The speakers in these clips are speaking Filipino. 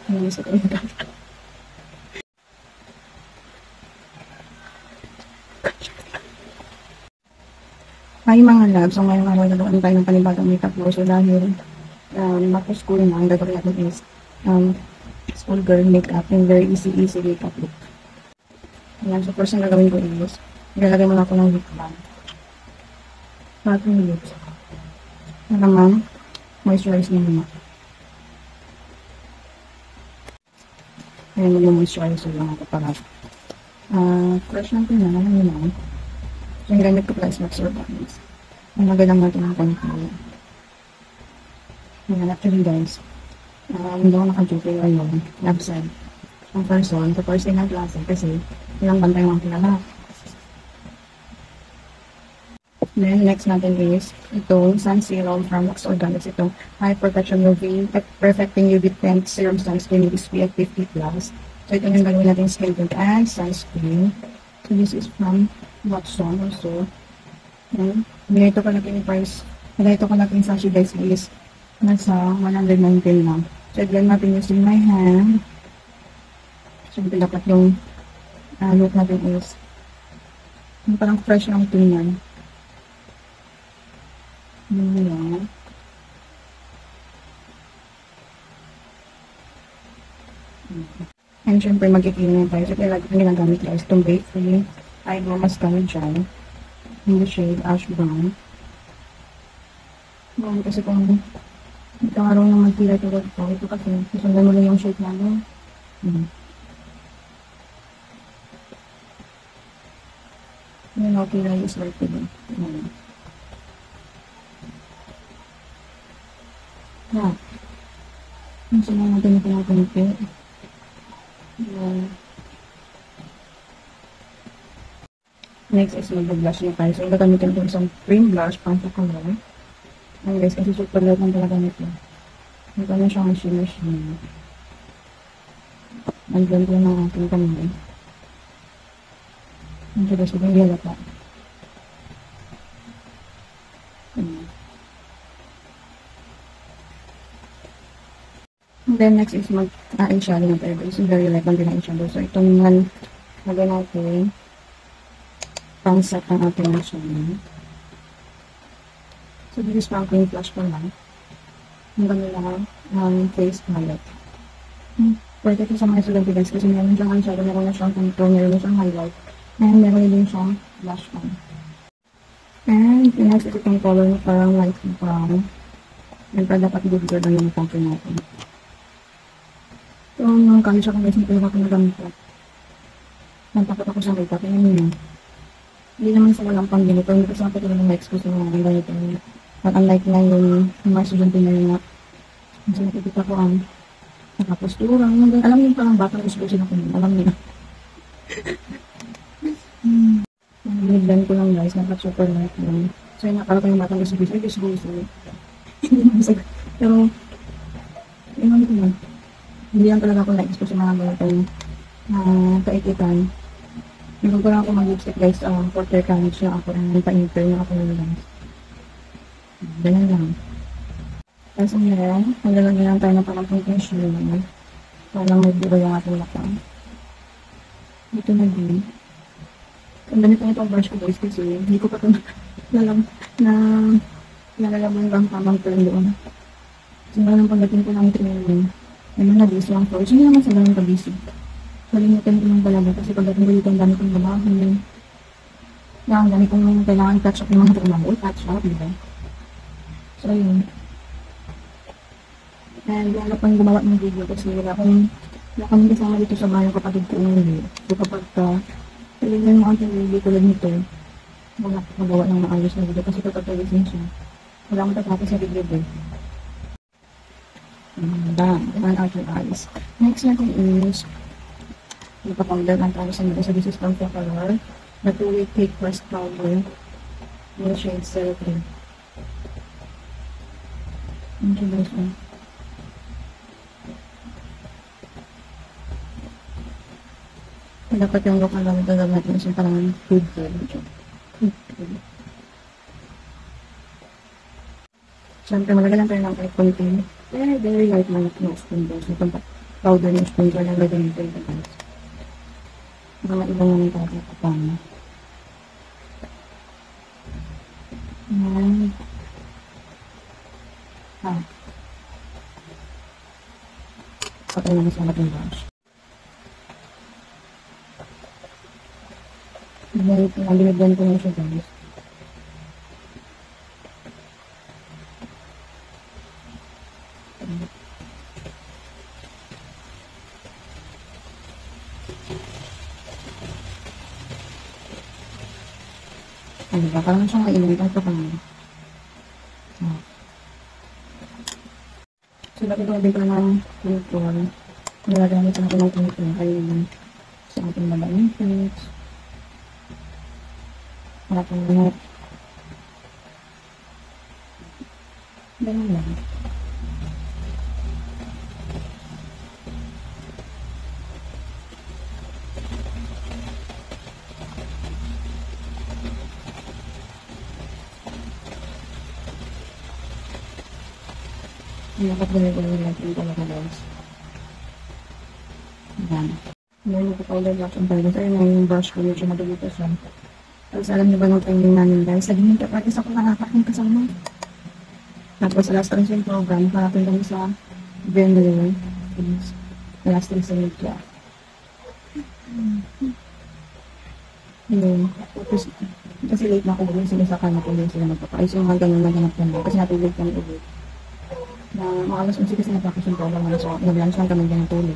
Ano sa kanila? Ay mga love, so ngayong araw nagawa tayo ng panibagong makeup look. So dahil school na, ang gagawin natin is school girl makeup and very easy makeup look. Ayan, so first na gagawin ko is ilalagay muna ako ng lip balm. Ating lips. Para naman, moisturize niya muna. Ayan, mag-moisturize lang ako para fresh natin na, alam niyo na. So, yung gamit ko pala is Max Urbans. Ang magalang natin ang contour. Ayan, actually guys, hindi ako naka-duty ngayon, absent. Ang person, sa first day ng klase, kasi ilang bantay mga kilala. Then, next natin is itong Sun Serum from Max Organics. Itong High Protection UV Perfecting UV Tint Serum Sunscreen with SPF 50+. So, ito yung gagawin natin skin tint and sunscreen. So, this is from Watson also. And, ganito ko natin yung price. Ganito ko natin sa guys is nasa 119 lang. So, again natin using my hand. So, dapat yung look natin is yung parang fresh ng tingnan. Yun lang. And syempre magkikilin na tayo. So, kaya lagi kong ginagamit guys itong Bake Free Eyebrow Mascara Gel in the shade Ash Brown. Kasi kung ito araw na magkilay tulad ko, ito kasi susundan mo lang yung shade namin. Yung okay lang is worth it. Yeah. Yung sila natin ito natin ito. Next is mag-blush na tayo. So, gagamitin ko isang cream blush pang sa color. Ayan guys, kasi super light lang talaga nito. Ito na siyang shimmer. Nandun ko na ating kamay. Ang siya guys, yung yellow pa. And then next is mag-eyeshadow na tayo. It's very light lang din ang eyeshadow. So, itong lagay natin pang-set ang ating eyeshadow. So, this is pang cream flush pa lang. Ang ganda lang face palette. Pwede ito sa mga estudyante guys kasi meron siyang eyeshadow, meron na siyang contour, meron na siyang highlight, and meron din siyang blush on. And next is itong color na parang light brown. And para dapat i-deliver lang yung contour natin. So, nung kami siya kung guys, hindi ko nagamit ko. Nantakot ako sa makeup, yun yun. Hindi naman sa walang pang-gini, pero hindi ko sa kapatid ng ma-expose ng mga ganito. But unlike na yung mga estudyante na yun na kasi nakikita ko ang nakapostura. Alam niyo parang batang gusto na kung alam niyo. Binigdan ko lang guys, naka-super light lang. So yun, nakala ko yung batang gusto. Pero, yun ko lang. Hindi lang talaga ako na-expose sa mga ganitong kaikitan. Meron ko lang ako mag-lipstick guys, quarter coverage na ako and pa-inter na ako lang. Ganun lang. Tapos ngayon, maglalagyan lang tayo ng parang condition naman. Parang mag-diba yung ating lakang. Dito na din. Ang ganito na itong brush ko guys kasi hindi ko pa ito nalalaman bang tamang turn doon. So ngayon pagdating ko ng training, naman na-busy ang floor. So hindi naman sa ganun ka-busy. Kalimutan ko lang talaga kasi pagdating ko dito ang dami kong babahin. Ang dami kong kailangan touch up yung mga trabaho. Touch up, diba? So yun. And wala pang gumawa ng video kasi wala kami kasama dito sa bahay ng kapatid ko ngayon. So kapag talagang mga video tulad nito, wala ko magawa ng maayos na video kasi kapag talagang siya, wala akong tatapos sa video din. Bam! One out your eyes. Next natin is napapanggal ang tayo sa mga sa this is from the color na 2-way cake pressed powder in the shade 03. Thank you guys. Dapat yung look na gamit natin yung parang food food. Siyempre malagyan tayo ng konti. Very light lang na skin brush. powder na spoon ko lang gagamit ito guys. Mga ibang naman tayo pa na. Ayan. Patay naman sa ating brush. Binigyan ko na siya guys. Ano ba? Parang siyang mainit. Ito pa naman. So, lagay ko ng control. Nalagamit natin ng control. Ayun sa ating labaning face. Parang ganit. Ganun lang. Nakapagawin natin talaga guys. Ayan. Ngayon ko pa ulit yung bagay. Ayun na yung brush ko. Medyo madulito siya. Tapos alam niyo ba nung training namin guys? Sa ganyan kapag isa ko nakakaking kasama. Tapos last training program. Parating kami sa vendor. Last training siya. Ayun. Tapos kasi late na ako. Sila sa kanya ko sila magpapakais. Yung mga ganun naganap naman. Kasi natulog kami ulit. Na mga alas 11 kasi napakasyon ko lang. So, nag-lunch lang kami ganang tulog.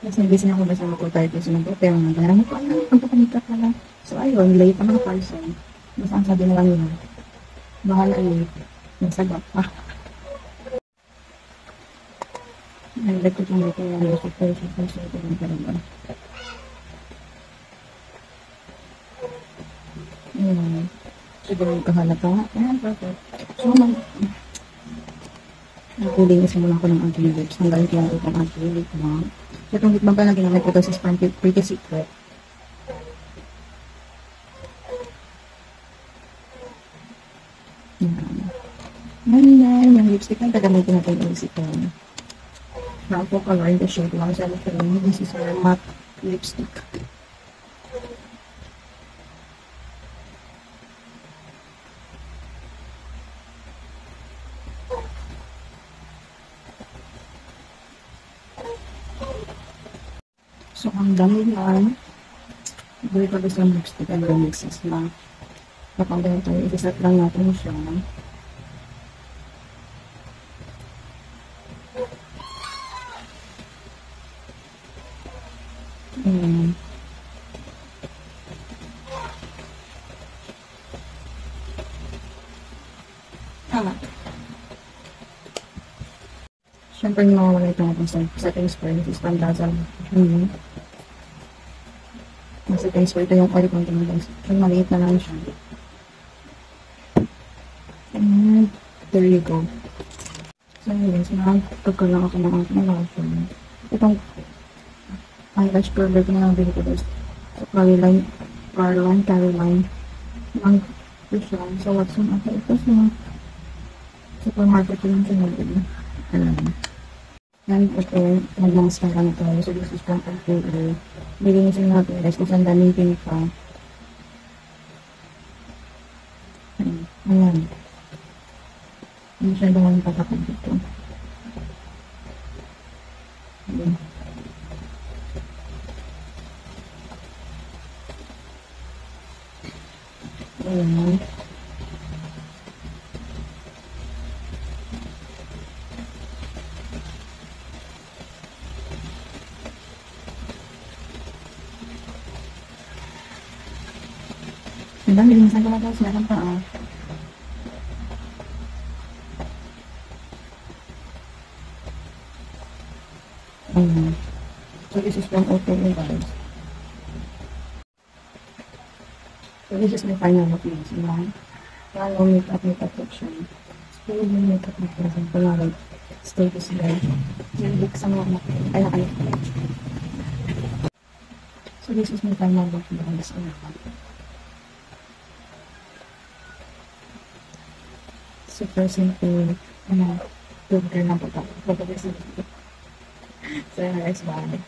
Tapos nagising ako basta mag-4:30 so nag-prepare naman. Kaya naman ko, ang papanika pala. So, ayun, late ang mga person. Basta ang sabi na lang yun, bahala late. Nagsagap pa. Nag-like ko itong dito yung gusto ko so ito yung talaga. Ayan. Siguro kahalata. Ayan, perfect. So, nag-cooling isa muna ako ng anti-lips. Hanggang kaya ito ang anti-lips na. Itong lip balm pa na ginamit ko kasi Pretty Secret. Ngayon, yung lipstick na gagamitin natin yung ito. Rainbow color in the shade 173. This is our matte lipstick. So, ang dami na very ko gusto ng lipstick and the mixes na kapag ganito, i-set lang natin siya. Tama. Siyempre, yung mga wala ito natin sa setting spray. This is Pandazal. Nasa setting spray. Ito yung oil content guys. Yung maliit na lang siya. And there you go. So, guys, nakapagka lang ako ng aking lotion. Itong eyelash curler ko na lang bilhin ko guys. So, Caroline. Ang siya. So, what's yung ata ito sa supermarket ko yung sinabili. And ito, nag-mascara na tayo. So, this is from Alpura. Nilinisin natin guys kasi ang daming pink pa. Ayan. Hindi siya naman patakot dito. Ayan. Ayan. Diba, nilinisan ko na guys, meron pa So this is from Open guys. So this is my final look guys. Final makeup protection. Still yung makeup protection. Kaya stay this guys. Nalibig sa mga ay nakalip. So this is my final look guys. Super simple, filter lang po ito. So, yes, bye.